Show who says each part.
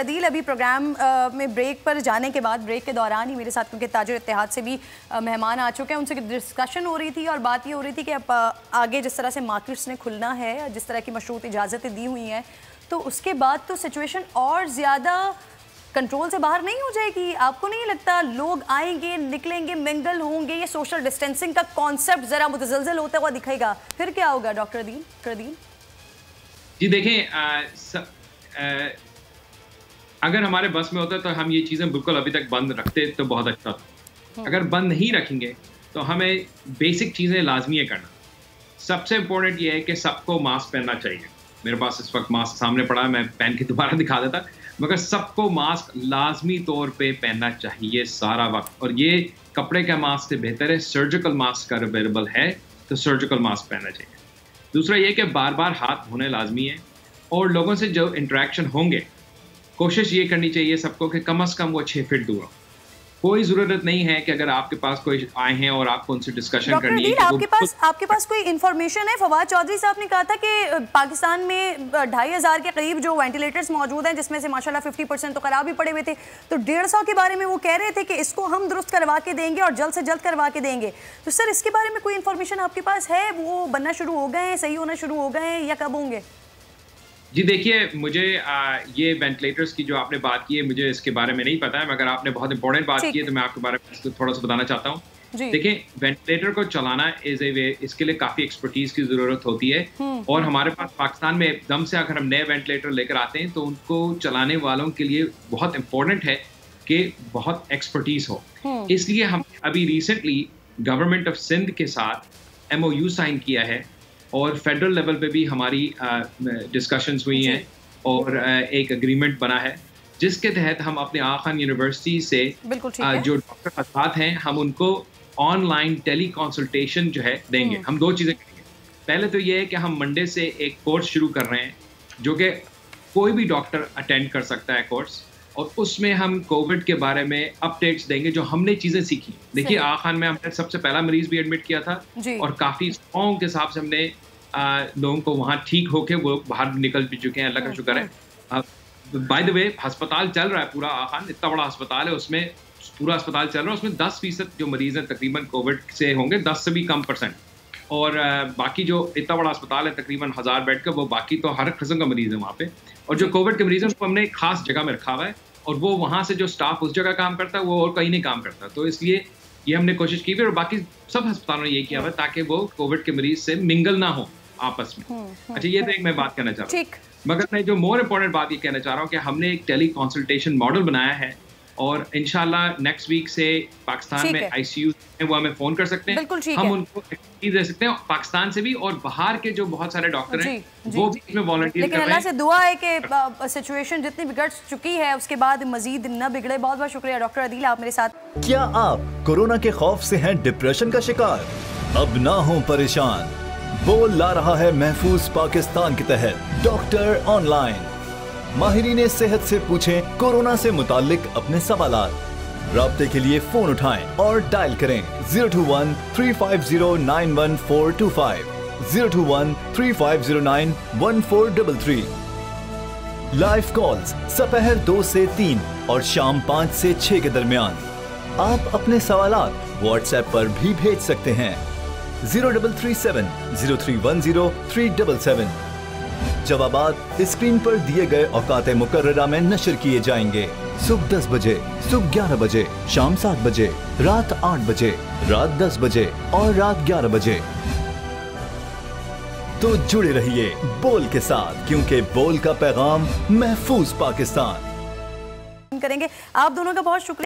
Speaker 1: अदील अभी प्रोग्राम में ब्रेक पर जाने के बाद ब्रेक के दौरान ही मेरे साथ क्योंकि ताजिर इत्तेहाद से भी मेहमान आ चुके हैं, उनसे डिस्कशन हो रही थी और बात ये हो रही थी कि अब आगे जिस तरह से मार्केट्स ने खुलना है, जिस तरह की मशरूत इजाज़तें दी हुई हैं, तो उसके बाद तो सिचुएशन और ज़्यादा कंट्रोल से बाहर नहीं हो जाएगी? आपको नहीं लगता लोग आएंगे, निकलेंगे, मिंगल होंगे, ये सोशल डिस्टेंसिंग का कॉन्सेप्ट ज़रा मुतज़लज़ल होता हुआ दिखेगा, फिर क्या होगा डॉक्टर अदील?
Speaker 2: जी देखें, अगर हमारे बस में होता तो हम ये चीज़ें बिल्कुल अभी तक बंद रखते तो बहुत अच्छा था। अगर बंद नहीं रखेंगे तो हमें बेसिक चीज़ें लाजमी है करना। सबसे इम्पोर्टेंट ये है कि सबको मास्क पहनना चाहिए। मेरे पास इस वक्त मास्क सामने पड़ा है, मैं पहन के दोबारा दिखा देता, मगर सबको मास्क लाजमी तौर पे पहनना चाहिए सारा वक्त। और ये कपड़े का मास्क से बेहतर है, सर्जिकल मास्क अगर अवेलेबल है तो सर्जिकल मास्क पहनना चाहिए। दूसरा ये कि बार बार हाथ धोने लाजमी है और लोगों से जो इंटरेक्शन होंगे कोशिश ये करनी चाहिए सबको कि कम से कम वो 6 फीट दूर हो। कोई ज़रूरत नहीं है कि अगर आपके पास कोई आए हैं और आपको उनसे डिस्कशन करनी है।
Speaker 1: आपके पास कोई इन्फॉर्मेशन है? फवाद चौधरी साहब ने कहा था कि पाकिस्तान में 2500 के करीब जो वेंटिलेटर्स मौजूद हैं, जिसमें से माशाल्लाह 50% तो खराब ही पड़े हुए थे, तो 150 के बारे में वो कह रहे थे कि इसको हम दुरुस्त करवा के देंगे और जल्द से जल्द करवा के देंगे। तो सर इसके बारे में कोई इन्फॉर्मेशन आपके पास है? वो बनना शुरू हो गए हैं, सही होना शुरू हो गए हैं या कब होंगे?
Speaker 2: जी देखिए, मुझे ये वेंटिलेटर्स की जो आपने बात की है, मुझे इसके बारे में नहीं पता है, मगर आपने बहुत इंपॉर्टेंट बात की है तो मैं आपके बारे में थोड़ा सा बताना चाहता हूँ। देखिए, वेंटिलेटर को चलाना इसके लिए काफ़ी एक्सपर्टीज की ज़रूरत होती है और हमारे पास पाकिस्तान में एकदम से अगर हम नए वेंटिलेटर लेकर आते हैं तो उनको चलाने वालों के लिए बहुत इंपॉर्टेंट है कि बहुत एक्सपर्टीज हो। इसलिए हम अभी रिसेंटली गवर्नमेंट ऑफ सिंध के साथ MOU साइन किया है और फेडरल लेवल पे भी हमारी डिस्कशंस हुई हैं और एक एग्रीमेंट बना है जिसके तहत हम अपने आगा खान यूनिवर्सिटी से जो डॉक्टर हजरात हैं हम उनको ऑनलाइन टेली कंसल्टेशन जो है देंगे। हम 2 चीज़ें करेंगे। पहले तो ये है कि हम मंडे से एक कोर्स शुरू कर रहे हैं जो कि कोई भी डॉक्टर अटेंड कर सकता है कोर्स, और उसमें हम कोविड के बारे में अपडेट्स देंगे जो हमने चीज़ें सीखी। देखिए, आगा खान में हमने सबसे पहला मरीज भी एडमिट किया था और काफ़ी सौं के हिसाब से हमने लोगों को वहाँ ठीक होके वो बाहर निकल भी चुके हैं, अल्लाह का शुक्र है। बाय द वे, अस्पताल चल रहा है पूरा। आगा खान इतना बड़ा अस्पताल है, उसमें पूरा अस्पताल चल रहा है, उसमें 10% जो मरीज़ हैं तकरीबन कोविड से होंगे, 10 से भी कम %। और बाकी जो इतना बड़ा अस्पताल है तकरीबन 1000 बेड का, वो बाकी तो हर किस्म का मरीज़ है वहाँ पे। और जो कोविड के मरीज़ हैं उसको हमने एक खास जगह में रखा हुआ है और वो वहाँ से जो स्टाफ उस जगह काम करता है वो और कहीं नहीं काम करता। तो इसलिए ये हमने कोशिश की और बाकी सब अस्पतालों ने ये किया हुआ है ताकि वो कोविड के मरीज से मिंगल ना हो आपस में। अच्छा, ये तो एक मैं बात करना चाह रहा हूँ, मगर मैं जो मोर इम्पोर्टेंट बात ये कहना चाह रहा हूँ कि हमने एक टेली कंसल्टेशन मॉडल बनाया है और इंशाल्लाह नेक्स्ट वीक से पाकिस्तान में ICU है वो हमें फ़ोन कर सकते हैं, हम उनको दे सकते हैं पाकिस्तान से भी, और बाहर के जो बहुत सारे डॉक्टर हैं वो भी इसमें वॉलंटियर कर रहे हैं।
Speaker 1: लेकिन अल्लाह से दुआ है कि सिचुएशन जितनी बिगड़ चुकी है उसके बाद मजीद न बिगड़े। बहुत बहुत शुक्रिया डॉक्टर अदील, आप मेरे साथ।
Speaker 3: क्या आप कोरोना के खौफ से हैं डिप्रेशन का शिकार? अब ना हो परेशान, बोल ला रहा है महफूज पाकिस्तान के तहत डॉक्टर ऑनलाइन। माहिरीन सेहत से पूछें कोरोना से मुताल्लिक अपने सवालात। राब्ते के लिए फोन उठाएं और डायल करें 021 350 91425, 021 3509 1433। लाइव कॉल्स दोपहर 2 से 3 और शाम 5 से 6 के दरमियान। आप अपने सवालात व्हाट्सएप पर भी भेज सकते हैं 0337 0310 377। जवाबात स्क्रीन पर दिए गए औकात मुकर्ररा में नशर किए जाएंगे। सुबह 10 बजे, सुबह 11 बजे, शाम 7 बजे, रात 8 बजे, रात 10 बजे और रात 11 बजे। तो जुड़े रहिए बोल के साथ, क्योंकि बोल का पैगाम महफूज पाकिस्तान
Speaker 1: करेंगे। आप दोनों का बहुत शुक्रिया।